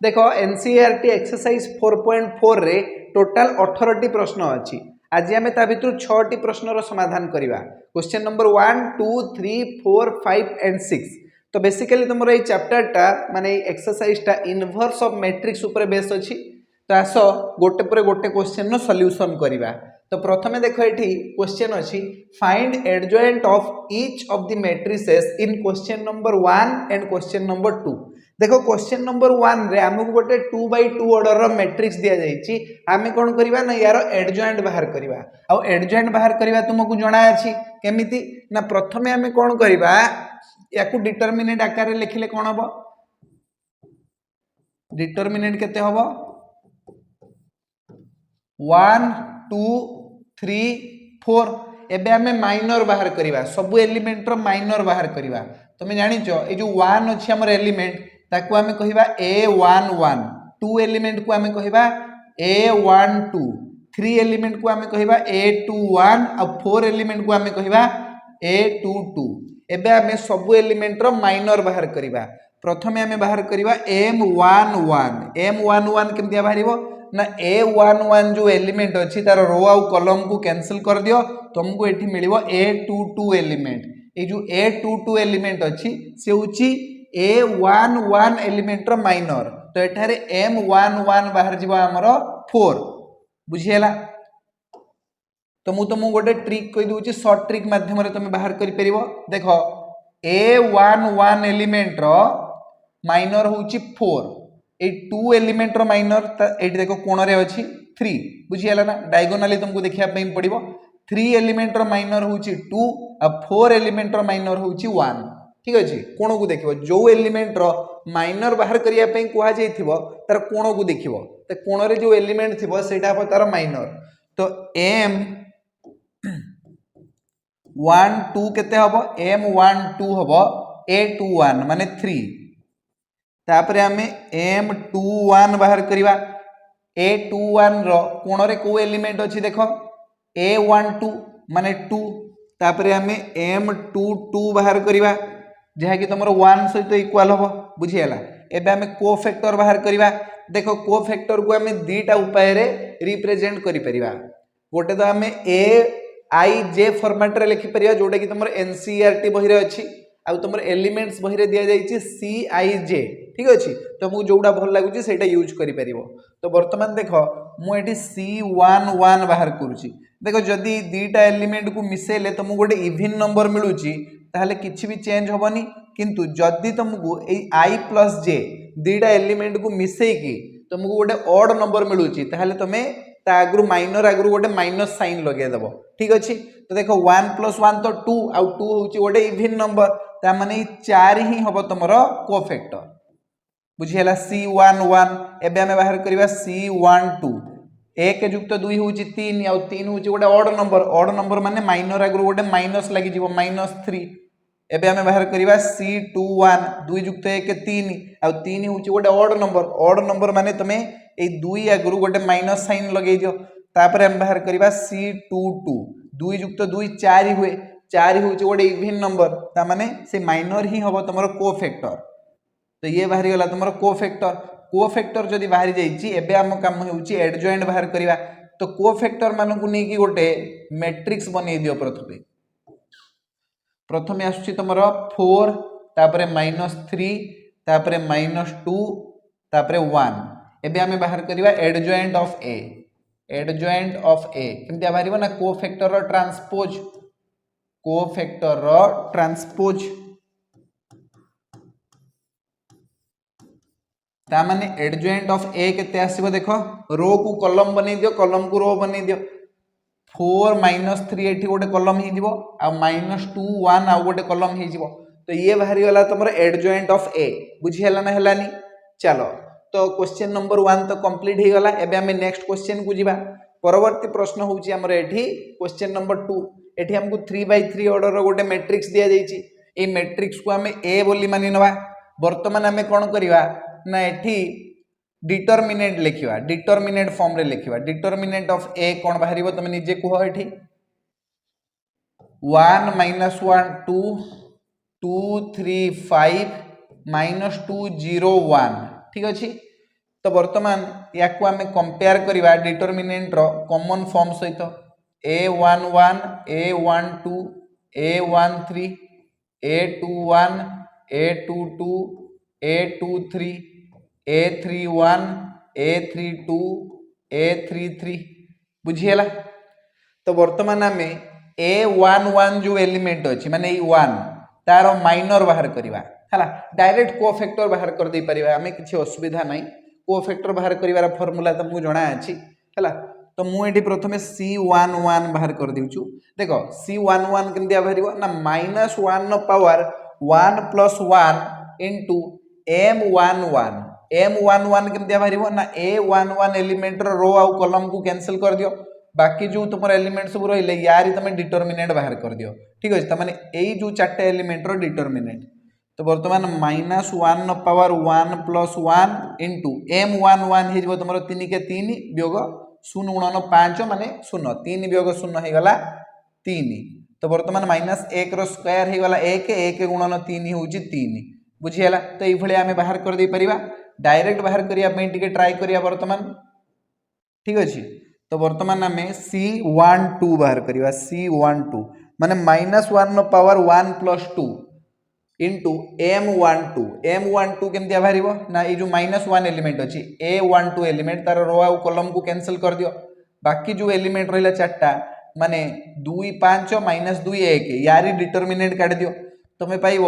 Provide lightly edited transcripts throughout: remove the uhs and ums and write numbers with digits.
देखो NCERT exercise 4.4 रे total 18 T प्रश्न अच्छी आज आम ता भर 6 टी प्रश्नर समाधान करवा क्वेश्चन नंबर 1 2 3 4 5 एंड 6 तो बेसिकली तुम ये चैप्टरटा माने एक्सरसाइजटा इनवर्स ऑफ मैट्रिक्स ऊपर बेस अच्छी तो आस गोटे पर गोटे क्वेश्चन नो सॉल्यूशन करवा तो प्रथमे देख ये क्वेश्चन अच्छी find adjoint of each of the matrices in question number 1 and question number 2 देखो क्वेश्चन नंबर 1 रे आमको गोटे 2x2 ऑर्डर रो मैट्रिक्स दिया जाइछि आमे कोन करबा ना यार एडजॉइंट बाहर करबा आ एडजॉइंट बाहर करबा तुमको जणा अछि केमिति ना प्रथमे आमे कोन करबा याकू डिटरमिनेंट आकार रे लिखले कोन हबो डिटरमिनेंट केते हबो 1 2 3 4 एबे आमे माइनर बाहर करबा सब एलिमेंट रो माइनर बाहर करबा तुम जानिचो ए जो 1 अछि हमर एलिमेंट ताकू आमे कहिबा a11 2 एलिमेंट को आमे कहिबा a12 3 एलिमेंट को आमे कहिबा a21 और 4 एलिमेंट को आमे कहिबा a22 एबे आमे सब एलिमेंट रो माइनर बाहर करिबा प्रथमे आमे बाहर करिबा m11 केमतिया बाहरिबो ना a11 जो एलिमेंट अछि तार रो आ कॉलम को कैंसिल कर दियो तुमको एठी मिलिबो a22 एलिमेंट ए जो a22 एलिमेंट अछि से होची a11 एलिमेंट रो माइनर तो एठारे m11 बाहर जीवा हमरो 4 बुझियला तो मु तुमको गोटे ट्रिक कहि दूची शॉर्ट ट्रिक माध्यम रे तुम बाहर करि परिबो देखो a11 एलिमेंट रो माइनर होची 4 ए 2 एलिमेंट रो माइनर एठी देखो कोण रे अछि 3 बुझियला ना डायगोनली तुमको देखिया पई पड़िबो 3 एलिमेंट रो माइनर होची 2 आ 4 एलिमेंट रो माइनर होची 1 ठीक अछि कोण को देखिबो जो एलिमेंट रो माइनर बाहर करिया पई कुहा जाइथिबो तार कोण को देखिबो त कोण रे जो एलिमेंट थिबो सेटा हो तार माइनर तो m 1 2 केते हबो m12 हबो a21 माने 3 तापरे आमे m21 बाहर करिवा a21 रो कोण रे को एलिमेंट अछि देखो a12 माने 2 तापरे आमे m22 बाहर करिवा जहा कि तुमरो 1 सहित इक्वल हबो बुझियला एबे आमे कोफैक्टर बाहर करिवा देखो कोफैक्टर को आमे दीटा उपाय रे रिप्रेजेंट करि परिवा गोटे तो आमे a i j फॉर्मेट रे लिखि परिया जोटा कि तुमरो एनसीईआरटी बहि रे अछि आ तुमरो एलिमेंट्स बहि रे दिया जाइछि c i j ठीक अछि तुमको जोडा भल लागुछि सेटा यूज करि परिबो तो वर्तमान देखो मु एठी c11 बाहर करूछि देखो जदी दीटा एलिमेंट को मिसेले तुमको गोटे इवन नंबर मिलुछि ताहले किछि भी चेंज होबनी किंतु जदी तुमको ए i प्लस j दीटा एलिमेंट को मिसेई की तुमको गोटे ऑड नंबर मिलुछि ताहले तुमे ता आगरु माइनर आगरु गोटे माइनस साइन लगे देबो ठीक अछि तो देखो 1 + 1 तो 2 आ 2 होछि गोटे इवन नंबर ता माने 4 ही हबो तमरो कोफैक्टर बुझियला c11 एबे हमें बाहर करबा c12 1 युक्त 2 होछि 3 आ 3 होछि गोटे ऑड नंबर माने माइनर आगरु गोटे माइनस लागि जीवो -3 एबे हमें बाहर करबा c21 2 युक्त 1 3 आ 3 होछि गोटे ऑड नंबर माने तमे ए 2 आगरु गोटे माइनस साइन लगै दियो तापर हम बाहर करबा c22 2 युक्त 2 4 हुए 4 होछि गोटे इवन नंबर ता माने से माइनर ही हबो तमरो कोफैक्टर तो ये बाहरी गला तुमरो कोफैक्टर जदी बाहरी जाईची एबे हम काम होउची एडजॉइंट बाहर करिवा तो कोफैक्टर मानन को नेकी गोटे मैट्रिक्स बनै दियो प्रथमे आसुची तुमरो 4 तापरे -3 तापरे -2 तापरे 1 एबे हमें बाहर करिवा एडजॉइंट ऑफ ए केमतिया बाहरिबो ना कोफैक्टर रो ट्रांसपोज ता माने एडजॉइंट ऑफ ए केते आसीबो देखो रो को कॉलम बनै दियो कॉलम को रो बनै दियो 4 -3 एठी गोटे कॉलम ही दिबो आ -2 1 आ गोटे कॉलम ही दिबो तो ये बाहरी वाला तमरो एडजॉइंट ऑफ ए बुझियला ना हलानी चलो तो क्वेश्चन नंबर 1 तो कंप्लीट ही गला एबे हमें नेक्स्ट क्वेश्चन को जिबा परवर्ती प्रश्न होउची हमर एठी क्वेश्चन नंबर 2 एठी हमको 3x3 ऑर्डर रो गोटे मैट्रिक्स दिया जाईची ए मैट्रिक्स को हमें ए बोली मानि नबा वर्तमान हमें कोन करिवा ना एठी डिटरमिनेंट लिखिवा डिटरमिनेंट फॉर्म रे लिखिवा डिटरमिनेंट ऑफ ए कोन बाहरिबो तमे निजे कुहो एठी 1 -1 2 2 3 5 -2 0 1 ठीक अछि तो बर्तमान या आम कंपेयर करवा डिटरमिनेंट रो कॉमन फॉर्म सहित a11 a12 a13 a21 a22 a23 a31 a32 a33 बुझीगला। तो बर्तमान आम a11 जो एलिमेंट अच्छी माने 1 तार माइनर बाहर करवा है डायरेक्ट कोफैक्टर बाहर कर दे परिबा आमे किछि असुविधा नाही। कोफैक्टर बाहर करिवार फॉर्मूला तुमको जणा अछि हैला। तो मु एठी प्रथमे C11 बाहर कर देउछु। देखो C11 केम दिया भरिबो ना -1 नो पावर 1 + 1 इनटू M11 M11 केम दिया भरिबो ना A11 एलिमेंट रो रो आउ कॉलम को कैंसिल कर दियो। बाकी जो तुम एलिमेंट सब रहिले यार तुम डिटरमिनेंट बाहर कर दियो। ठीक अछि त माने एई जो चारटा एलिमेंट रो डिटरमिनेंट तो बर्तमान -1 नो पावर 1 + 1 इनटू M11 हे जबो तुमरो 3 के 3 वियोग 0 × 5 माने 0 3 वियोग 0 हे गला 3। तो बर्तमान -1 रो स्क्वायर हे गला 1 1 × 3 होउची 3 बुझियला। तो एई भले आमे बाहर कर दे परिबा डायरेक्ट बाहर करिया पे टिके ट्राई करिया बर्तमान। ठीक अछि तो बर्तमान आम C12 बाहर करवा C12 माने -1 नो पावर 1 + 2 इनटू M12 केमती बाहर ना ये जो -1 एलिमेंट अच्छी A12 एलिमेंट तार रो आउ कॉलम को कैंसिल कर दियो। बाकी जो एलिमेंट रहा चार्टा माने 2 5 -2 1 यारी डिटरमिनेंट काट दियो। तुम्हें पाइब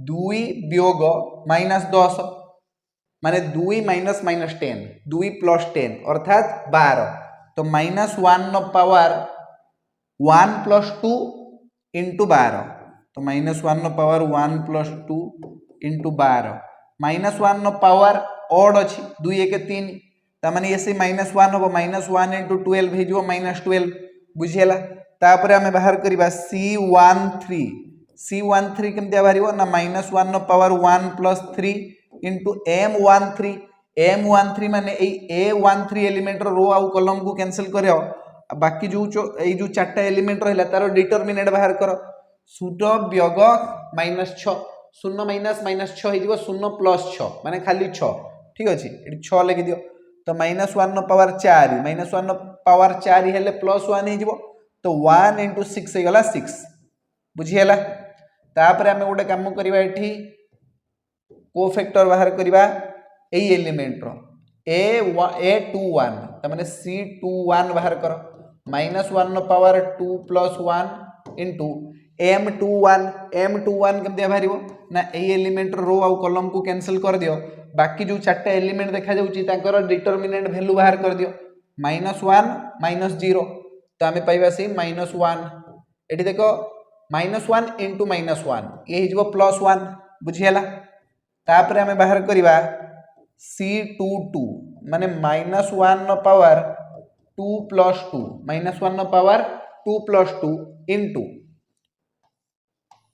2 वियोग -10 माने 2 - 10 2 + 10 अर्थात 12। तो -1 नो पावर 1 + 2 इनटू 12 तो -1 नो पावर 1 + 2 इनटू 12 -1 नो पावर ऑड अच्छी 2 1 3 तमाने ये से -1 हो -1 × 12 हे जो -12 बुझियला। तापर आमे बाहर करबा C13 केमते बाहरिबो ना -1 नो पावर 1 + 3 इनटू M13 माने A13 एलिमेंट रो आउ कॉलम को कैंसिल करियो। बाकी जो चारटा एलिमेंट रहिला तार डिटरमिनेंट बाहर कर 0 वियोग -6 0 - -6 हे दिबो 0 + 6 माने खाली 6। ठीक अछि एठी 6 लिखि दियो। तो -1 नो पावर 4 -1 नो पावर 4 हेले +1 हे दिबो तो 1 × 6 हे गला 6 बुझियला। तापर आमे गोटे काम करबा एठी कोफैक्टर बाहर करबा एई एलिमेंट रो A21 तमाने C21 बाहर कर -1 नो पावर 2 + 1 इनटू M21 केमते बाहर ना एई एलिमेंट रो आउ कॉलम को कैंसिल कर दियो। बाकी जो चारटा एलिमेंट देखा जाउची ताकर डिटरमिनेंट वैल्यू बाहर कर दियो -1 -0 तो आमे पाइबा से -1 एठी देखो -1 इनटू -1 ये हे जबो +1 बुझियला। तापर आमे बाहर करबा C22 माने -1 नो पावर 2 + 2 -1 नो पावर 2 + 2 इनटू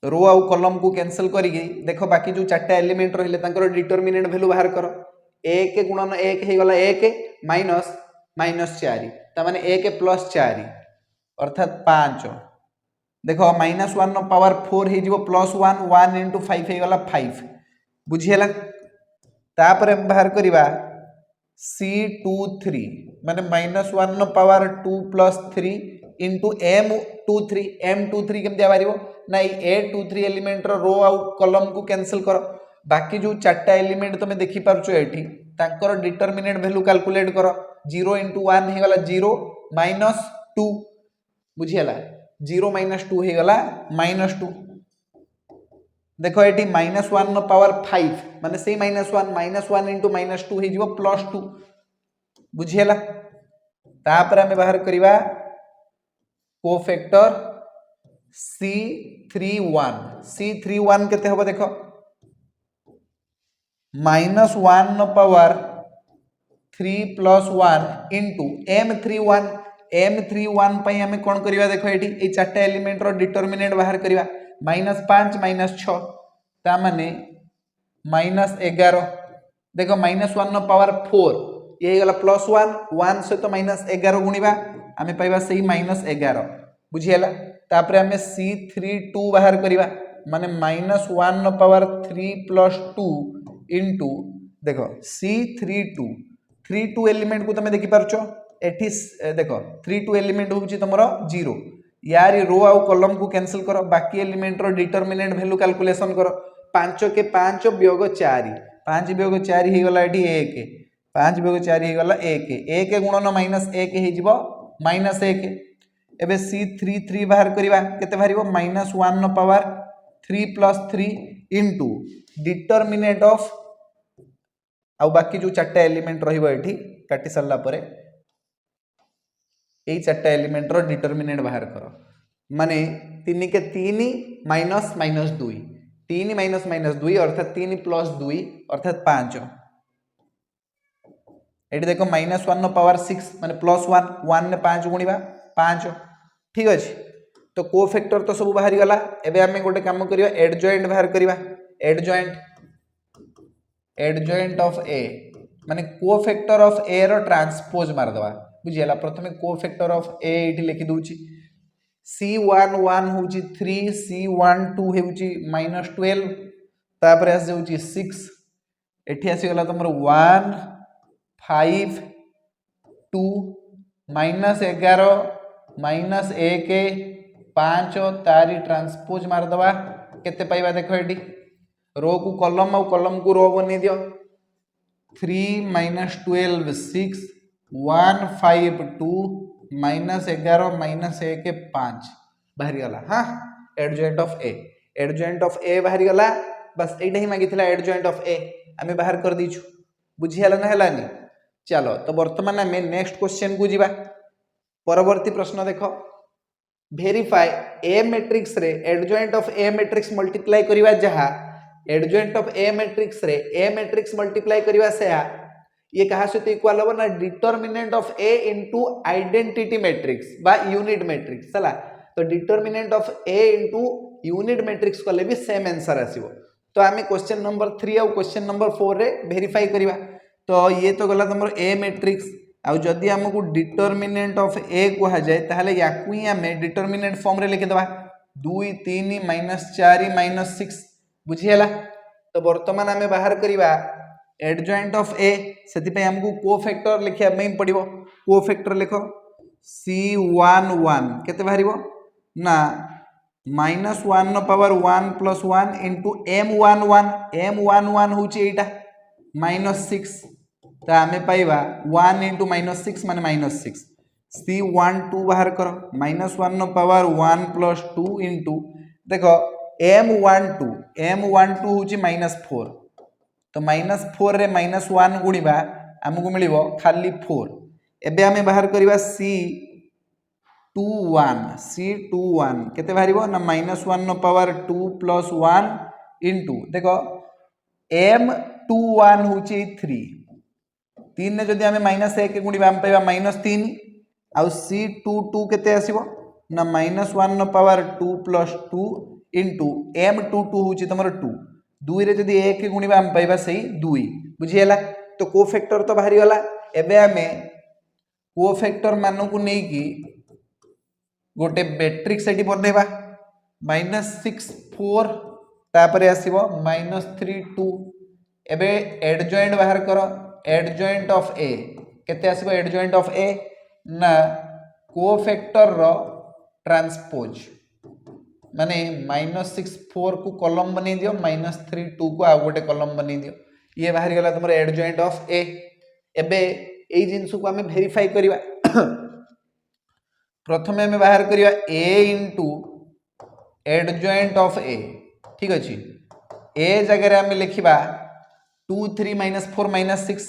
रो आउ कॉलम को कैंसिल करिके देखो बाकी जो चारटा एलिमेंट रहिले तांकर डिटरमिनेंट वैल्यू बाहर कर 1 × 1 हे गला 1 -4 ता माने 1 + 4 अर्थात 5। देखो -1 नो पावर 4 हे जिवो +1 1 × 5 हे गला 5 बुझियला। तापर हम बाहर करबा C23 माने -1 नो पावर 2 + 3 इनटू M23 केमते बाहरिबो ना A23 एलिमेंट रो आउ कॉलम को कैंसिल कर। बाकी जो चारटा एलिमेंट तुम देखि पारछो एठी तांकर डिटरमिनेंट वैल्यू कैलकुलेट कर 0 × 1 हे गला 0 -2 बुझियला 0 - 2 हे गला -2। देखो एठी -1 नो पावर 5 माने से -1 × -2 हे जिवो +2 बुझियला। तापर हमें बाहर करबा कोफैक्टर C31 केते होबो देखो -1 नो पावर 3 + 1 इनटू M31 पई हमें कोन करबा देखो एठी ए चारटा एलिमेंट रो डिटरमिनेंट बाहर करबा -5 -6 ता माने -11 देखो -1 नो पावर 4 ये गला +1 1 से तो -11 गुणिबा हमें पाइबा सही -11 बुझियला। तापर हमें C32 बाहर करबा माने -1 नो पावर 3 + 2 इनटू देखो C32 3 2 एलिमेंट को तुम देखि पारछो एठी देखो 3 2 एलिमेंट होउची तमरो 0 यारी रो आउ कॉलम को कैंसिल करो बाकी एलिमेंट रो डिटरमिनेंट वैल्यू कैलकुलेशन करो 5 के 5 वियोग 4 5 वियोग 4 हे गला एठी 1 5 वियोग 4 हे गला 1 1 गुणन -1 हे जिवो -1 एबे C3 3 बाहर करिवा केते बाहरिबो -1 न पावर 3 + 3 इनटू डिटरमिनेंट ऑफ आ बाकी जो चारटा एलिमेंट रहिबो एठी काटी सरला परे ए चारटा एलिमेंट रो डिटरमिनेंट बाहर करो माने 3 के 3 माइनस माइनस 2 3 माइनस माइनस 2 अर्थात 3 + 2 अर्थात 5 एठी देखो -1 न पावर 6 माने +1 1 ने 5 गुणिबा 5 ठीक अछि तो कोफैक्टर तो सब बाहरी गला एबे हमें गोटे काम करियो एडजॉइंट बाहर करिवा एडजॉइंट ऑफ ए माने कोफैक्टर ऑफ ए रो ट्रांसपोज मार दवा बुझियला प्रथमे कोफैक्टर ऑफ ए एठी लिखि दूची C11 होची 3 C12 हेउची -12 तापर आसे होची 6 एठी आसी गला तमरो 1 5 2 -11 -1 5 तारी ट्रांसपोज मार दवा केते पाइबा देखो एठी रो को कॉलम को रो बनी दियो 3 - 12 6 1 5 2 -11 -1 5 बाहरी गला हाँ एडजॉइंट ऑफ ए बाहरी गला बस एटा ही मागिथिला एडजॉइंट ऑफ ए आमे बाहर कर दीछु बुझी हला ना हलानी चलो तो वर्तमान आमे नेक्स्ट क्वेश्चन को जीवा परवर्ती प्रश्न देखो वेरीफाई ए मैट्रिक्स रे adjoint of A matrix multiply करिवा जहा एडजॉइंट ऑफ ए मैट्रिक्स रे ए मैट्रिक्स मल्टीप्लाई करिवा से ये कहा सहित इक्वल हो ना determinant of A into identity matrix बा यूनिट मैट्रिक्स हला तो determinant of A into unit matrix कले भी सेम आंसर आसीबो तो आमे क्वेश्चन नंबर 3 और क्वेश्चन नंबर 4 रे वेरीफाई करिवा तो ये तो गला तमरो ए मैट्रिक्स आ जदि हमकु डिटरमिनेंट ऑफ ए कहा जाए ताहले याकु ही हमें डिटरमिनेंट फॉर्म रे लिखि दबा 2 3 -4 -6 बुझियला तो वर्तमान हमें बाहर करिवा एडजॉइंट ऑफ ए सेति पे हमकु कोफैक्टर लिखिया में पड़िबो कोफैक्टर लिखो C11 केते बाहरिबो ना -1 न पावर 1 + 1 इनटू M11 होची एटा -6 तो हमें पाइबा 1 × -6 माने -6 C12 बाहर करो -1 न पावर 1 + 2 इनटू देखो M12 होची -4 तो -4 रे -1 गुणिबा हमको मिलिबो खाली 4 एबे हमें बाहर करिबा C21 केते बाहरिबो ना -1 न पावर 2 + 1 इनटू देखो M21 होची 3 3 ने जदि हमें -1 गुणिबा हम पाइबा -3 आ C22 केते आसीबो ना -1 न पावर 2 + 2 इनटू M22 होची तमरो 2 2 रे जदि 1 गुणिबा हम पाइबा सही 2 बुझियला तो कोफैक्टर तो बाहरी गला एबे हमें कोफैक्टर मानो को नै की गोटे मैट्रिक्स एटी बनेबा -6 4 तापरे आसीबो -3 2 एबे एडजॉइंट बाहर करो एडजॉइंट ऑफ ए केते आसीबो एडजॉइंट ऑफ ए ना कोफैक्टर रो ट्रांसपोज माने -6 4 को कॉलम बनै दियो -3 2 को आ गोटे कॉलम बनै दियो ये बाहर गला तुमर एडजॉइंट ऑफ ए एबे एई जिंस को हमें वेरीफाई करिवा प्रथमे हमें बाहर करिवा a into adjoint of A ठीक अछि ए जगह रे हमें लिखिबा 2 3 -4 -6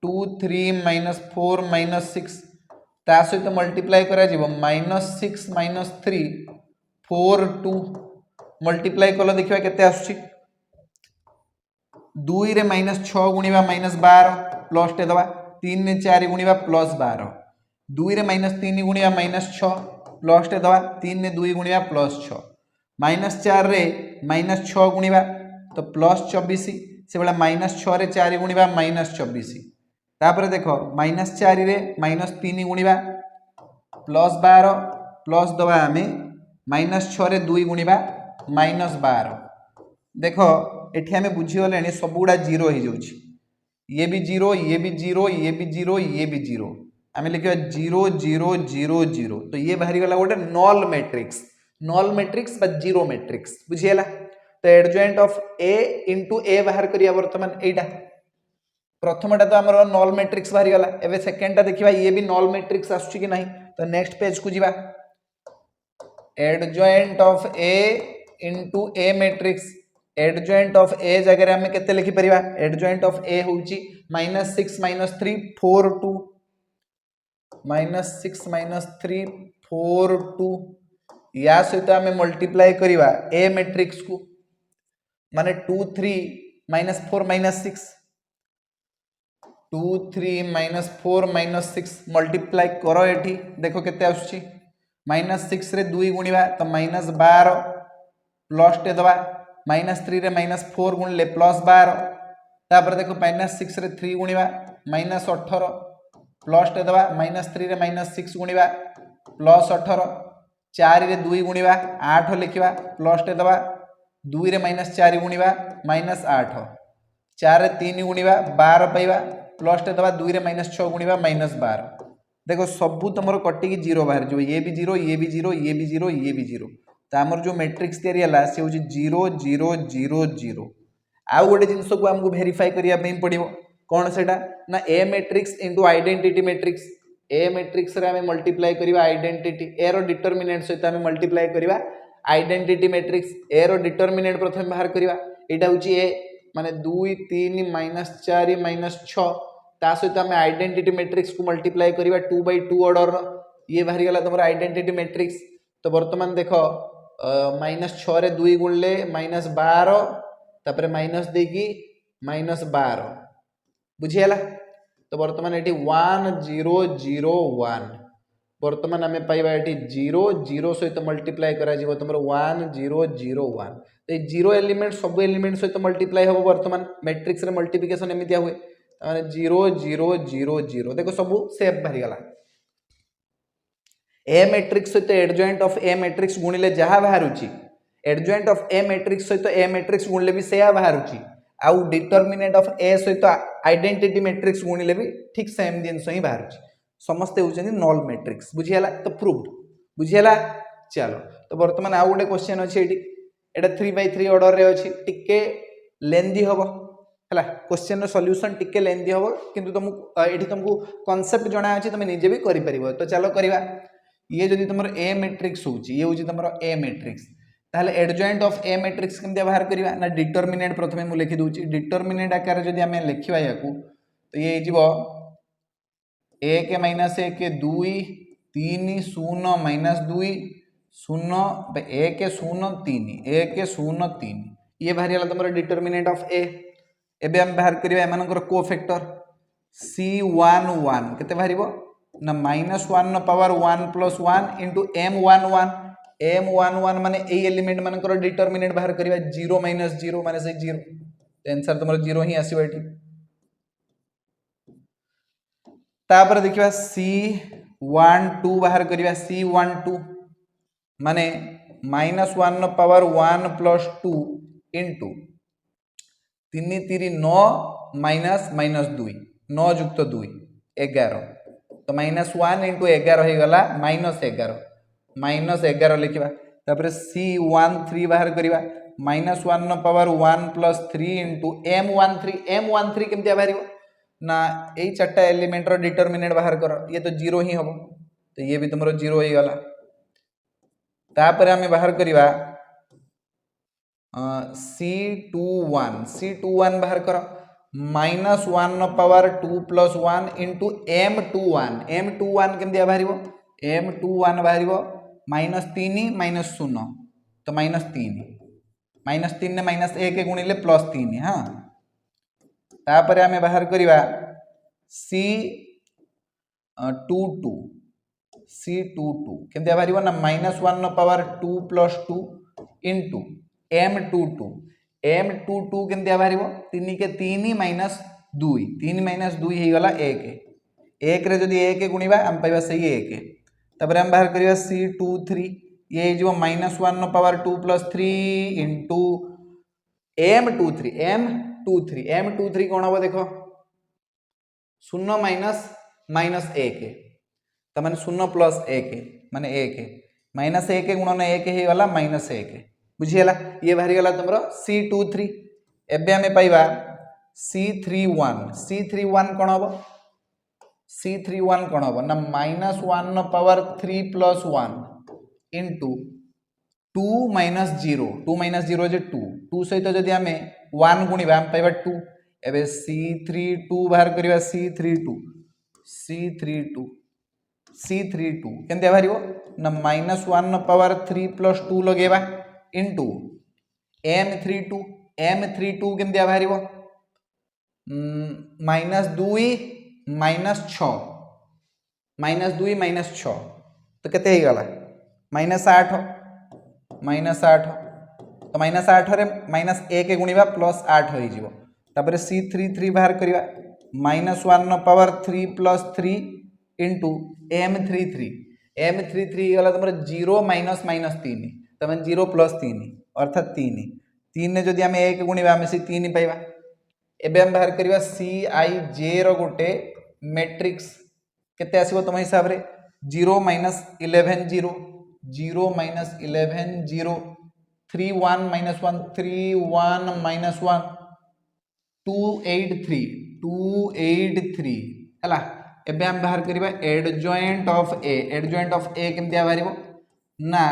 2 3 -4 -6 ता सहित मल्टीप्लाई करा जिवो -6 -3 4 2 मल्टीप्लाई कलो देखिबा केते आछी 2 रे -6 गुणिबा -12 प्लस टे दबा 3 ने 4 गुणिबा +12 2 रे -3 गुणिबा -6 प्लस टे दबा 3 ने 2 गुणिबा +6 -4 रे -6 गुणिबा तो +24 से बेला -6 रे 4 गुणिबा -24 तापर देखो -4 रे -3 गुणिबा +12 प्लस दबा हमें -6 रे 2 गुणिबा -12 देखो एठी हमें बुझी गलेनी सब गुडा 0 हो जाउची ये भी 0, ये भी 0, ये भी 0, ये भी 0, आम लिखा 0 0 0 0, तो ये बाहरी गला गोटे नल मैट्रिक्स बा जीरो मैट्रिक्स बुझीगला। तो एडजॉइंट ऑफ ए इंटू ए बाहर करिया वर्तमान एटा प्रथमटा तो आमर नल मैट्रिक्स बाहरी गला। एबे सेकेंडटा देखिबा ये भी नल मैट्रिक्स आसुची कि नहीं, तो नेक्स्ट पेज को जीवा adjoint of A into A matrix. Adjoint of A जगह आम के लिखि परिबा एडजॉइंट ऑफ ए होउची -6 -3 4 2 -6 -3 4 2 या सहित आम मल्टीप्लाई करिबा ए मैट्रिक्स को माने 2 3 -4 -6 2 3 -4 -6 मल्टीप्लाई करो एठी देखो केते आसुची -6 रे 2 गुणिबा तो -12 प्लस टे दबा -3 रे -4 गुणले +12 तापर देखो -6 रे 3 गुणिबा -18 प्लस टे दबा -3 रे -6 गुणिबा +18 4 रे 2 गुणिबा 8 लिखिबा प्लस टे दबा 2 रे -4 गुणिबा -8 4 रे 3 गुणिबा 12 पाइबा प्लस टे दबा 2 रे -6 गुणिबा -12 देखो सबू तुम कटिकी 0 बाहर जो ये भी 0 ये भी 0 ये भी 0 ये भी 0 तो आमर जो मैट्रिक्स तैयारी है सी हूँ 0 0 0 0 आउ गोटे जिनस को आमको वेरीफाई करने पड़ो कौन से ना A matrix into identity matrix A matrix रे आम मल्टीप्लाई करवा आइडेंटिटी ए रो डिटरमिनेंट सहित आम मल्टीप्लाई करवा आइडेंटिटी मैट्रिक्स ए रो डिटरमिनेंट प्रथम बाहर करवा यहाँ हूँ ए माने 2 3 -4 -6 ता सहित आम आइडेंटिटी मैट्रिक्स को मल्टीप्लाई करवा 2/2 ऑर्डर ये बाहरी गला तुम आइडेंटिटी मैट्रिक्स। तो बर्तमान देख -6 रे 2 गुणले -12 तापर माइनस देकी -12 बुझीगला। तो बर्तमान ये 1 0 0 1 बर्तमान आम पाइबा ये 0 0 सहित मल्टीप्लाई करा तुम 1 0 0 1 तो ये 0 एलिमेंट सब एलिमेंट सहित मल्टीप्लाई हम बर्तमान मैट्रिक्स रे मल्टीप्लिकेशन एमती हुए 0 0 0 0 देखो सब सेफ बाहरी गला। ए मैट्रिक्स सहित एडजॉइंट ऑफ ए मैट्रिक्स गुणिले जहाँ बाहरुची एडजॉइंट ऑफ ए मैट्रिक्स सहित ए मैट्रिक्स गुणिले भी सेया बाहरुची आउ डिटरमिनेंट ऑफ ए सहित आइडेंटिटी मैट्रिक्स गुणिले भी ठीक सेम जिनस ही बाहरुची समस्ते होउछन्ती नल मैट्रिक्स बुझीगला। तो प्रूव्ड बुझीगला। चलो तो वर्तमान आउ गोटे क्वेश्चन अछि एटा 3/3 ऑर्डर रे अछि टिके लेंदी हबो हला क्वेश्चन रो सॉल्यूशन टिके लेंदी हबो किंतु तुमको एठी तुमको कांसेप्ट जणा अछि तुम निजे भी करि परिबो। तो चलो करिवा ये जदि तुम ए मैट्रिक्स होउची ये होउची तुम ए मैट्रिक्स ताहले एडजॉइंट ऑफ ए मैट्रिक्स केमते बाहर करिवा ना डिटरमिनेंट प्रथमे मु लिखि दोची डिटरमिनेंट आकार जदि हमें लिखिबा याकू तो ये जीवो 1 - 1 2 3 0 - 2 0 1 0 3 1 0 3 ये बाहर गला तुम डिटरमिनेंट ऑफ ए। एबे हम बाहर करिवा एमानकर कोफैक्टर C11 केते बाहरिबो ना -1 पावर 1 + 1 इंटू M11 M11 माने ए एलिमेंट मानकर डिटरमिनेंट बाहर करिवा 0 - 0 माने से 0 आंसर तुम 0 ही आसीबो एठी। तापर देखिबा C12 बाहर करिवा C12 माने -1 पावर 1 + 2 इंटू 3 3 9 -2 9 जुक्त 2 11 तो -1 इंटू 11 हो गला -11 लिखा तापर C13 बाहर करवा -1 पावर 1 + 3 इंटू M13 केमती बाहर ना यही 4टा एलिमेंट रो डिटरमिनेंट बाहर कर ये तो 0 ही हम तो ये भी तुम 0 हो गला। तापर आम बाहर करवा C21 बाहर कर -1 पावर 2 + 1 इंटू M21 केमती बाहर M21 बाहर -3 - 0 तो -3 -3 ने -1 गुणिले +3 हाँ तापर आम बाहर करवा C22 केमती बाहर ना -1 पावर 2 + 2 इंटू M22 केमती बाहर 3 के 3 - 2 3 - 2 हो गला 1 रे जदि 1 गुणिबा हम पाइबा सही 1 तापर हम बाहर करवा C23 ये जो -1 पावर 2 + 3 इंटू M23 कौन हम देख शून्य माइनस माइनस 1 तो माने शून्य प्लस 1 माने 1 माइनस 1 गुणन 1 हो गला माइनस 1 बुझीगला ये बाहरी गला तुमर C23 एबे हमें पाइबा C31 C31 कौन हम C31 कौन हम ना minus 1 power 3 plus 1 into 2 minus 0 2 minus 0 जे 2 2 सहित जदि आम 1 गुणिबा हम पाइबा 2 एबे C32 बाहर करिबा C32 केनते बाहरिबो ना माइनस 1 पावर 3 प्लस 2 लगेबा इंटू M32 केनते बाहरिबो माइनस 2 माइनस 6 तो केते ही गला माइनस 8 तो माइनस 8 रे माइनस 1 गुणिबा प्लस 8 हो जिवो तापर C33 बाहर करिबा minus 1 power 3 plus 3 into M33 गला तुम 0 माइनस माइनस 3 तमें 0 प्लस 3 अर्थात 3 ने जदि आम 1 गुणिबा आम से 3 पाइबा एबे हम बाहर करिबा Cij रो गोटे मैट्रिक्स केते आसीबो तुम हिसाब रे 0 माइनस 11 0 माइनस 11 0 3 1 माइनस 1 3 1 माइनस 1 283 हला एबे हम बाहर करिबा एडजॉइंट ऑफ ए केमतिया बाहरिबो ना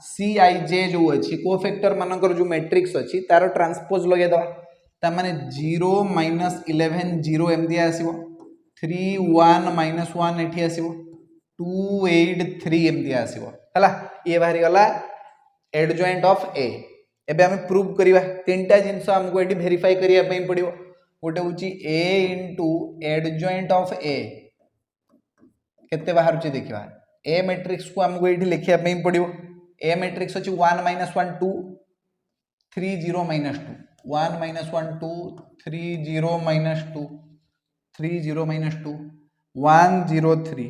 Cij जो अछि कोफैक्टर मानकर जो मैट्रिक्स अछि तार ट्रांसपोज लगे दवा ता माने 0 माइनस 11 0 एमतिया आसीबो 3 1 माइनस 1 एठी आसीबो 283 एमतिया आसीबो हला ये बाहरी गला एडजॉइंट ऑफ ए एबे हम प्रूव करिबा तीनटा जिंस हमको एठी वेरीफाई करिया पई पड़िबो गोटे होची a इनटू एडजॉइंट ऑफ ए केते बाहर छि देखिबा ए मैट्रिक्स को हमको एठी लिखिया पई पड़िबो ए मैट्रिक्स अछि 1 minus 1 2 3 0 minus 2 1 minus 1 2 3 0 minus 2 3 0 minus 2 1 0 3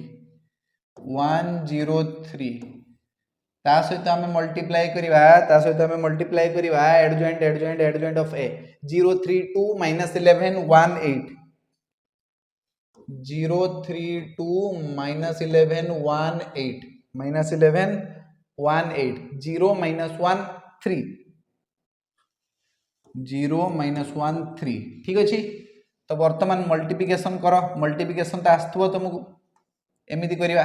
1 0 3 ता सहित हमें मल्टीप्लाई करिबा adjoint of A 032 minus 11 18 032 minus 11 18 minus 11 18 0 minus 1 3 0 minus 1 3 ठीक अच्छे तो वर्तमान मल्टीप्लिकेशन कर मल्टीप्लिकेशन तो आसथुबो तुमको एमिति करिबा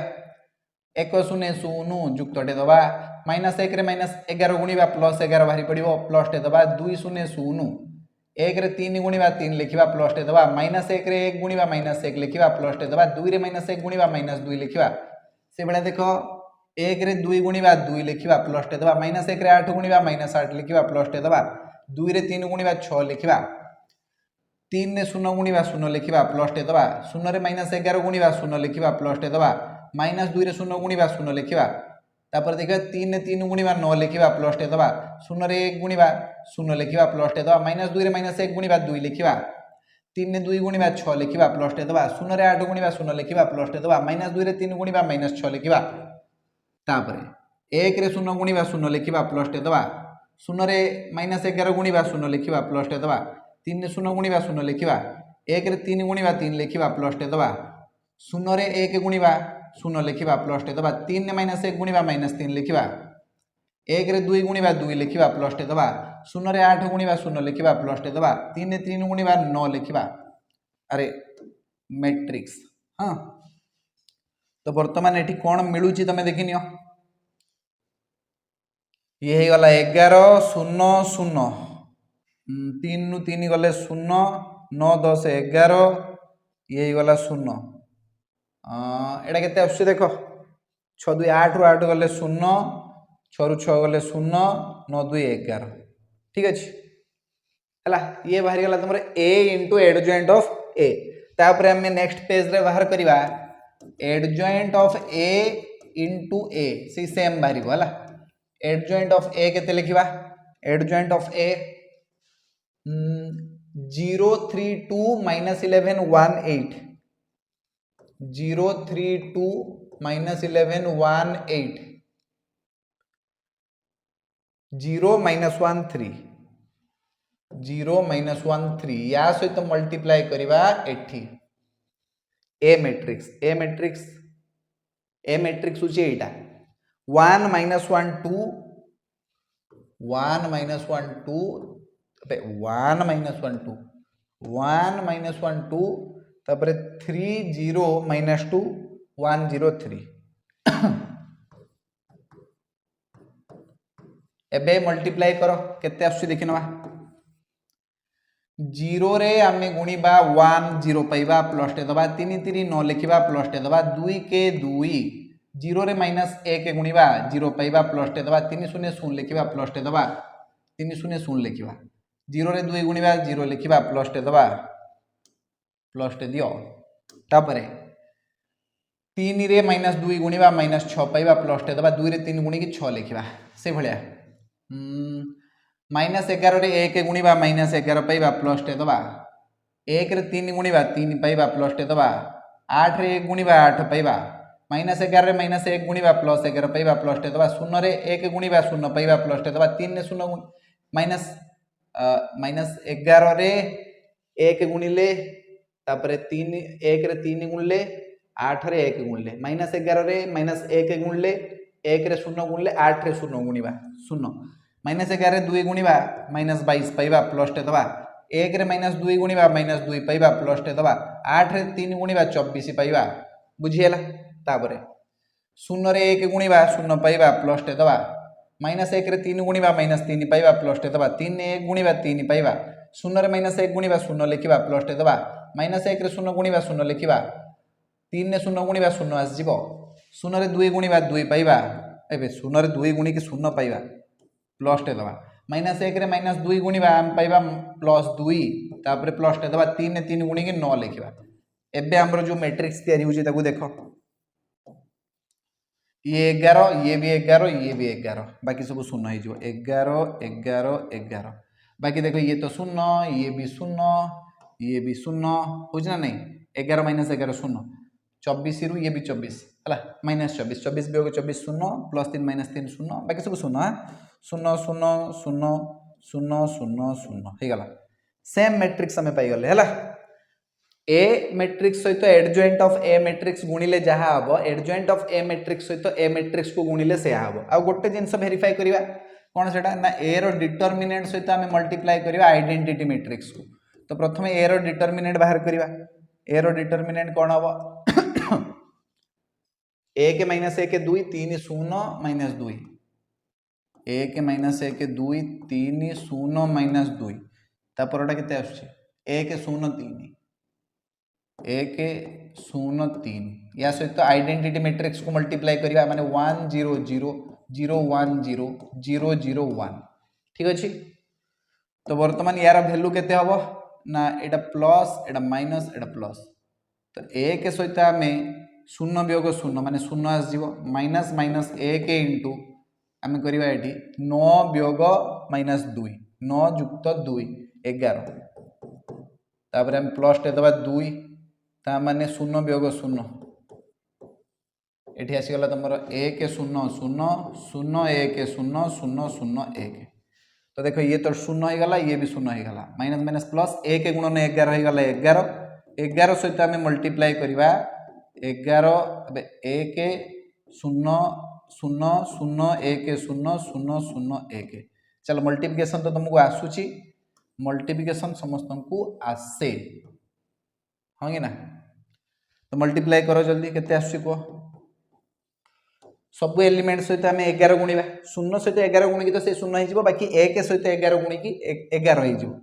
1 0 0 जुक्तटे दबा माइनस 1 रे माइनस 11 गुणिबा प्लस 11 बाहरी पड़िबो प्लस टे दबा 2 0 0 1 रे 3 गुणिबा 3 लिखिबा प्लस टे दबा माइनस 1 रे 1 गुणिबा माइनस 1 लिखिबा प्लस टे दबा 2 रे माइनस 1 गुणिबा माइनस 2 लिखिबा से बेला देखो 1 रे 2 गुणिबा 2 लिखिबा प्लस टे दबा माइनस 1 रे 8 गुणिबा माइनस 8 लिखिबा प्लस टे दबा 2 रे 3 गुणिबा 6 लिखिबा 3 ने 0 गुणिबा 0 लिखिबा प्लस टे दबा 0 रे माइनस 11 गुणिबा 0 लिखिबा प्लस टे दबा माइनस 2 रे 0 गुणिबा 0 लिखिबा तापर देखिबा 3 ने 3 गुणिबा 9 लिखिबा प्लस टे दबा 0 रे 1 गुणिबा 0 लिखिबा प्लस टे दबा माइनस 2 रे माइनस 1 गुणिबा 2 लिखिबा 3 ने 2 गुणिबा 6 लिखिबा प्लस टे दबा 0 रे 8 गुणिबा 0 लिखिबा प्लस टे दबा माइनस 2 रे 3 गुणिबा माइनस 6 लिखिबा तापर 1 रे 0 गुणिबा 0 लिखिबा प्लस टे दबा 0 रे माइनस 11 गुणिबा 0 लिखिबा प्लस टे दबा 3 ने 0 गुणिबा 0 लिखिबा 1 रे 3 गुणिबा 3 लिखिबा प्लस टे दबा 0 रे 1 गुणिबा 0 लिखिबा प्लस टे दबा 3 ने माइनस 1 गुणिबा माइनस 3 लिखिबा 1 रे 2 गुणिबा 2 लिखिबा प्लस टे दबा 0 रे 8 गुणिबा 0 लिखिबा प्लस टे दबा 3 ने 3 गुणिबा 9 लिखिबा अरे मैट्रिक्स हाँ तो वर्तमान एठी कोन मिलुची तमे देखिनियो ये हे गला 11 0 0 3 नु 3 गले 0 9 10 11 ये हे गला 0 एटा केते आछे देखो 6 2 8 रु 8 गले 0 6 रु 6 गले 0 9 2 11 ठीक अछि हला ये बाहर गला तुमरे a into adjoint of a तापर हम नेक्स्ट पेज रे बाहर करिबा adjoint of a into a सी सेम बाहरी हला एडजॉइंट ऑफ a केते लिखिबा adjoint of a 032 minus 11 18 032 minus 11 18 0 minus 1 3 0 minus 1 3 या सहित मल्टीप्लाई करिबा एठी ए मैट्रिक्स होची एटा 1 -1 2 1 -1 2 1 -1 2 1 -1 2 तापर 3 0 -2 1 0 3 एबे मल्टीप्लाई करो केते आसु देखि नवा 0 रे आमे गुणीबा 1 0 पाइबा प्लस टे दबा 3 3 9 लिखिबा प्लस टे दबा 2 के 2 0 रे -1 गुणीबा 0 पाइबा प्लस टे दबा 3 0 0 लिखिबा प्लस टे दबा 3 0 0 लिखिबा 0 रे 2 गुणीबा 0 लिखिबा प्लस टे दबा प्लस टे दियो तापरे 3 रे -2 गुणीबा -6 पाइबा प्लस टे दबा 2 रे 3 गुणी की 6 लिखिबा से भलिया -11 रे 1 गुणीबा -11 पाइबा प्लस टे दबा 1 रे 3 गुणीबा 3 पाइबा प्लस टे दबा 8 रे 1 गुणीबा 8 पाइबा -11 रे -1 गुणीबा प्लस 11 पाइबा प्लस टे दबा 0 रे 1 गुणीबा 0 पाइबा प्लस टे दबा 3 रे 0 -11 रे 1 गुणिले तापर 3 1 रे 3 गुणले 8 रे 1 गुणले -11 रे -1 गुणले 1 रे 0 गुणले 8 रे 0 गुणीबा 0 -11 रे 2 गुणीबा -22 पाइबा प्लस टे दबा 1 रे -2 गुणीबा -2 पाइबा प्लस टे दबा 8 रे 3 गुणीबा 24 पाइबा बुझिएला तापरे 0 रे 1 गुणीबा 0 पाइबा प्लस टे दबा -1 रे 3 गुणीबा -3 पाइबा प्लस टे दबा 3 रे 1 गुणीबा 3 पाइबा 0 रे -1 गुणीबा 0 लिखिबा प्लस टे दबा -1 रे 0 गुणीबा 0 लिखिबा 3 रे 0 गुणीबा 0 आस जिवो 0 रे 2 गुणीबा 2 पाइबा एबे 0 रे 2 गुणी के 0 पाइबा प्लस टे दबा -1 रे -2 गुणीबा हम पाइबा +2 तापर प्लस टे दबा 3 रे 3 गुणी के 9 लिखिबा एबे हमरो जो मैट्रिक्स तयारी होची ताकू देखो ये 11 ये भी 11 ये भी 11 बाकी सब 0 हो जिवो 11 11 11 बाकी देखो ये तो 0 ये भी 0 ये भी 0 होची ना नहीं 11 - 11 0 24 रु ये भी 24 हला -24 24 वियोग 24 0 +3 -3 0 बाकी सब 0 0 0 0 0 0 0 हे गला सेम मैट्रिक्स हमें पाई गले हला ए मैट्रिक्स सहित एडजॉइंट ऑफ ए मैट्रिक्स गुणिले जहा हबो एडजॉइंट ऑफ ए मैट्रिक्स सहित ए मैट्रिक्स को गुणिले से हबो आ गोटे जिंस वेरीफाई करिवा कोन सेटा ना ए रो डिटरमिनेंट सहित हमें मल्टीप्लाई करिवा आइडेंटिटी मैट्रिक्स को तो प्रथम ए रो डिटरमिनेंट बाहर करिवा ए रो डिटरमिनेंट कोन हबो 1 - 1 2 3 0 -2 1 - 1 2 3 0 -2 तापरटा केते आछे 1 0 3 1 0 3 या सहित आइडेंटिटी मैट्रिक्स को मल्टीप्लाई करिवा माने 1 0 0 0 1 0 0 0 1 ठीक अछि तो वर्तमान यार वैल्यू केते हबो ना एटा प्लस एटा माइनस एटा प्लस तो 1 सहित हमें 0 वियोग 0 माने 0 आस जीवो माइनस माइनस 1 इनटू आम करिवा एठी 9 वियोग -2 9 युक्त 2 11 तापर हम प्लस टे दबा 2 ता माने 0 वियोग 0 एठी आसी गला तमरो 1 0 0 0 1 0 0 0 1 तो देखो ये तो 0 हो गला ये भी 0 हो गला माइनस माइनस प्लस 1 गुणन 11 हो गला 11 11 सहित आम मल्टीप्लाई करिवा 11 अबे 1 0 0 0 1 0 0 0 1 चलो मल्टीप्लिकेशन तो तुमको आसुची मल्टीप्लिकेशन समस्त को आसे हाँ ना तो मल्टीप्लाई करो जल्दी केते आसुची को सब एलिमेंट सहित आम 11 गुणिबा 0 सहित 11 गुणिकी तो से 0 हो बाकी 1 सहित 11 गुणिकी 11 हो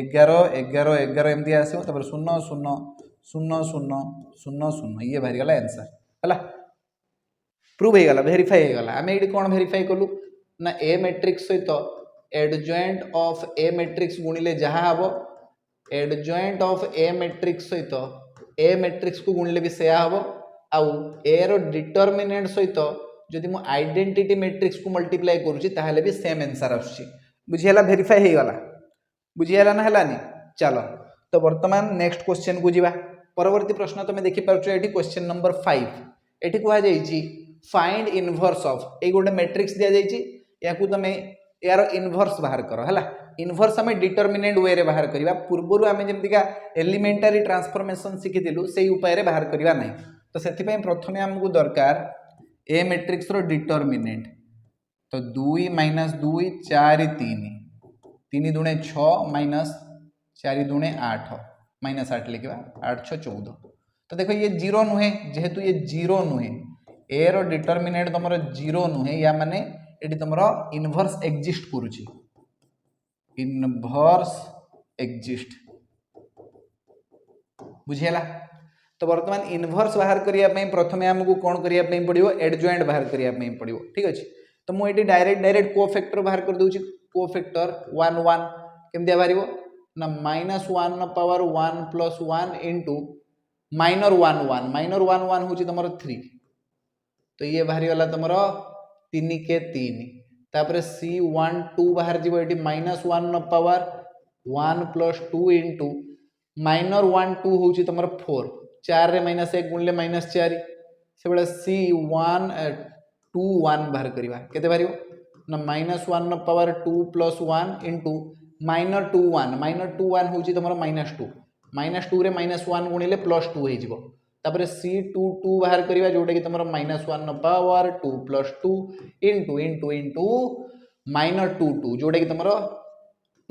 11 11 11 एमती आसो 0 0 0 0 0 0 ये बाहरी गला आंसर हला प्रूव हो गला वेरीफाई हो गला आम ये कौन वेरीफाई कलु ना ए मैट्रिक्स सहित एडजॉइंट ऑफ ए मैट्रिक्स गुणिले जहाँ हम एडजॉइंट ऑफ ए मैट्रिक्स सहित ए मैट्रिक्स को गुणिले भी से हम आउ ए रो डिटरमिनेंट सहित जदि मु आइडेंटिटी मैट्रिक्स को मल्टीप्लाई करूची ताहले भी सेम आंसर आछी बुझियला वेरीफाई हो गला बुझियला ना हलानी चलो तो वर्तमान नेक्स्ट क्वेश्चन को जीवा परवर्ती प्रश्न तुम देखि पारछो एठी क्वेश्चन नंबर 5 एठी कुआ जाईची फाइंड इनवर्स ऑफ ए गोटे मैट्रिक्स दिया जाईची याकू तुम यार इनवर्स बाहर करो हला इनवर्स आम डिटर्मिनेंट वे रे बाहर करवा पूर्वर आम जमीका एलिमेंटारी ट्रांसफॉर्मेशन शिखिलु से उपाय बाहर करवा ना तो से प्रथम आमको दरकार ए मैट्रिक्स रो डिटर्मिनेंट तो 2 माइनस 2 4 3 3 दुणे 6 माइनस 4 दुणे 8 माइनस 8 लिखा 8 6 14 तो देखो ये जीरो नुहे जेहेतु ये जीरो नुहे ए रो डिटर्मिनेंट तुम जीरो नुहे या माने ये तुम इनवर्स एक्जिस्ट करुची इनवर्स एक्जिस्ट बुझीला तो बर्तमान इनवर्स बाहर करने प्रथम आमको कौन करने पड़ो एडजॉइंट बाहर करने पड़ो ठीक अच्छे तो मुझे डायरेक्ट कोफैक्टर बाहर कर दूसरी कोफैक्टर 1 1 केमती बाहर ना -1 power 1 plus 1 into minor 1 1 minor 1 1 हूँ तुम 3 तो ये बाहरी गला तुम 3 के 3 तापर C1 2 बाहर जीव ये -1 पावर 1 प्लस 2 इंटू माइनर 1 2 हूँ तुम 4 4 रे -1 गुणिले -4 से बड़ा C1 2 1 बाहर करवा केते बाहर ना -1 पावर 2 प्लस 1 इंटू माइनर 2 1 हूँ तुम -2 रे -1 गुणिले +2 हो तापर C2 2 बाहर करवा जोटा कि तुम -1 power 2 plus 2 into into into minor 2 2 जोटा कि तुम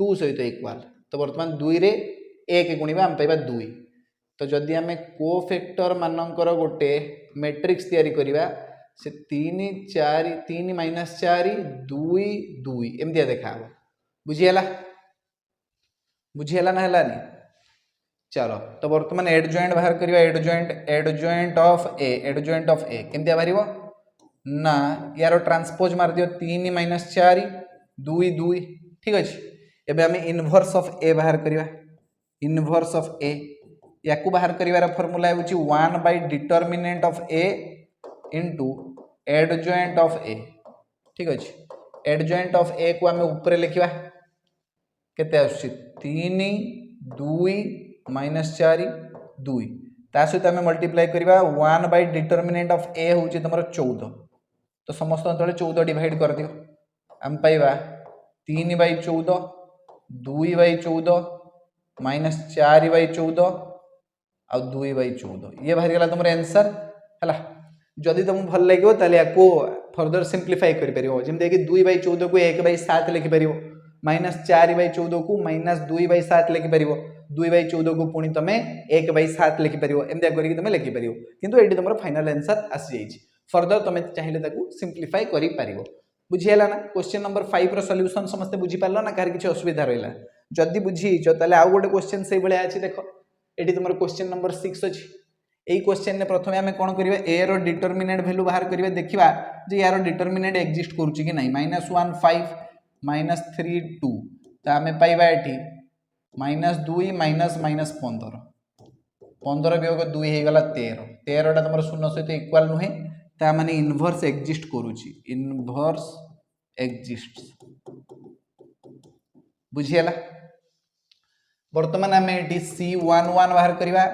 2 सहित इक्वाल तो बर्तमान 2 रे 1 गुणवा आम पाइबा 2 तो जदि आम कोफैक्टर मानकर गोटे मैट्रिक्स तैयारी करवा से 3 4 3 माइनस 4 2 2 एमती देखा बुझीगला बुझीगला ना है चलो तो बर्तमान एडजॉइंट बाहर करवा एडजॉइंट ऑफ ए केमती बाहर ना यार ट्रांसपोज मार दियो 3 माइनस 4 2 2 ठीक अच्छे एबे आम इनवर्स ऑफ ए बाहर करवा इनवर्स ऑफ ए या बाहर कर फॉर्मूला हूँ 1 by determinant of A into adjoint of A ठीक अच्छे एडजॉइंट ऑफ ए को आम ऊपर लिखा केते 3 2 माइनस 4 2 ता सहित आम मल्टीप्लाई करवा 1 बाय डिटर्मिनेंट ऑफ ए हूँ तुम 14 तो समस्त तले 14 डिवाइड कर दियो आम पाइबा 3 बाय 14 2 बाय 14 माइनस 4 बाय 14 आ 2 बाय 14 ये बाहर गला तुम आंसर है जदि तुमको भल लगे ताले या फर्दर सिंप्लीफाई कर जमी कि 2 बाय 14 को 1 बाय 7 लिखिपर माइनस 4 बाय 14 को माइनस 2 बाय 7 लिखिपर 2 बाय 14 को पुणी तुम 1 बाय 7 लिखिपर एमती करके तुम लिखिपर किंतु ये तुम फाइनल आंसर आसी जाइए फर्दर तुम चाहिए सिंप्लीफाई कर बुझीगला ना क्वेश्चन नंबर 5 सॉल्यूशन समस्त बुझीपार ना कहीं किसी असुविधा रहा जदि बुझीच ताले आउ गोटे क्वेश्चन से भाया अच्छी देख ये तुम क्वेश्चन नंबर 6 अच्छी यही क्वेश्चन ने प्रथम आम कौन करवा ए रो डिटर्मिनेंट वैल्यू बाहर करवा देखा जे यार डिटर्मिनेंट एक्जिस्ट करुच्ची कि नहीं -1 5 -3 2 तो आम पाइबा ये -2 माइनस माइनस 15 15 वियोग 2 होगा 13 13टा तुम 0 सहित इक्वाल नुहे ता माने इनवर्स एक्जिस्ट करुच्ची इनवर्स एक्जिस्ट बुझीगला बर्तमान आम ये C11 बाहर करवा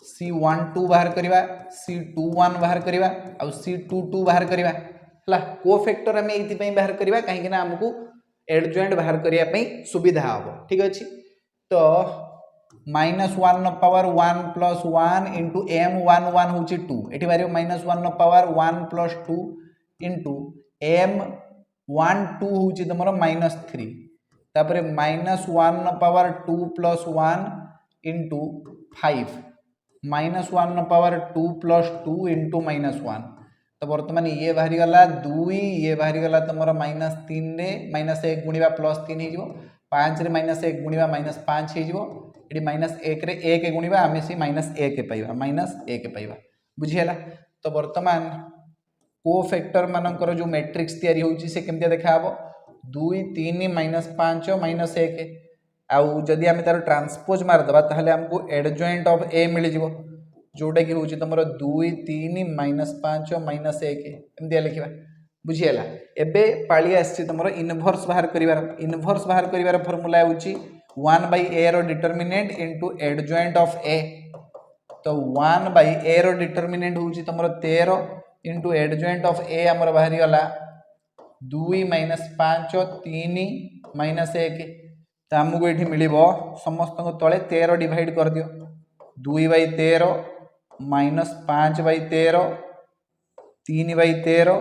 C12 बाहर करवा C21 बाहर करवा आ C22 बाहर करवा है कोफैक्टर आम ये बाहर करवा कहीं आमको एडजॉइंट बाहर करने सुविधा हम ठीक अच्छे तो -1 पावर 1 प्लस 1 इंटू M11 हूँ 2 ये बाहर -1 पावर 1 प्लस 2 इंटू M12 हूँ तुम -3 तापर -1 power 2 plus 1 into 5 -1 power 2 plus 2 into -1 तो बर्तमान ये बाहरी गला 2 ये बाहरी गला तुम -3 रे -1 गुणवा +3 हो 5 रे -1 गुणवा -5 हो ये -1 रे 1 गुणवा आम से -1 पाइबा -1 बुझीगला तो बर्तमान कोफैक्टर मानकर जो मैट्रिक्स तैयारी होउची से केमती देखा 2 3 -5 -1 आउ जदि आम तार ट्रांसपोज मारदे ताहले हमको एडजॉइंट ऑफ ए मिल जिवो जोटा कि हूँ तुम 2 3 -5 -1 एमती लिखा बुझीगला एबे पाली आसी तुम इनवर्स बाहर कर फॉर्मूला हूँ 1 बाय ए रो determinant into adjoint of A तो 1 बाय ए रो डिटर्मिनेंट हूँ तुम 13 इंटू एडजॉइंट ऑफ ए आमर बाहरी गला 2 माइनस 5 3 माइनस 1 तो आमको ये मिल समस्त तले 13 डिवाइड कर दियो 2/13 माइनस 5/13 3/13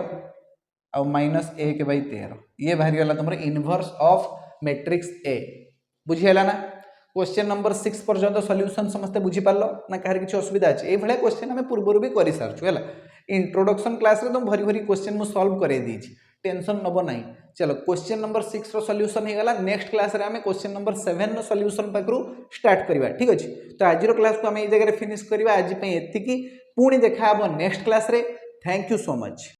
और माइनस 1/13 ये बाहरी गला तुम इनवर्स ऑफ मैट्रिक्स ए बुझीगला ना। क्वेश्चन नंबर 6 पर्यंत सॉल्यूशन समस्त बुझीपार ना कहार किसी असुविधा अच्छे ये क्वेश्चन आम पूर्व भी कर सारी है इंट्रोडक्शन क्लास रे तुम भरी भरी क्वेश्चन मुझे सॉल्व कर टेंशन नब ना। चलो क्वेश्चन नंबर 6 सॉल्यूशन हो गला नेक्स्ट क्लास रे आम क्वेश्चन नंबर 7 सॉल्यूशन पाखु स्टार्ट करवा ठीक अच्छे। तो आज क्लास को आम ये जगह फिनिश करवा आज एति पुणी देखा नेक्स्ट क्लास रे। Thank you so much.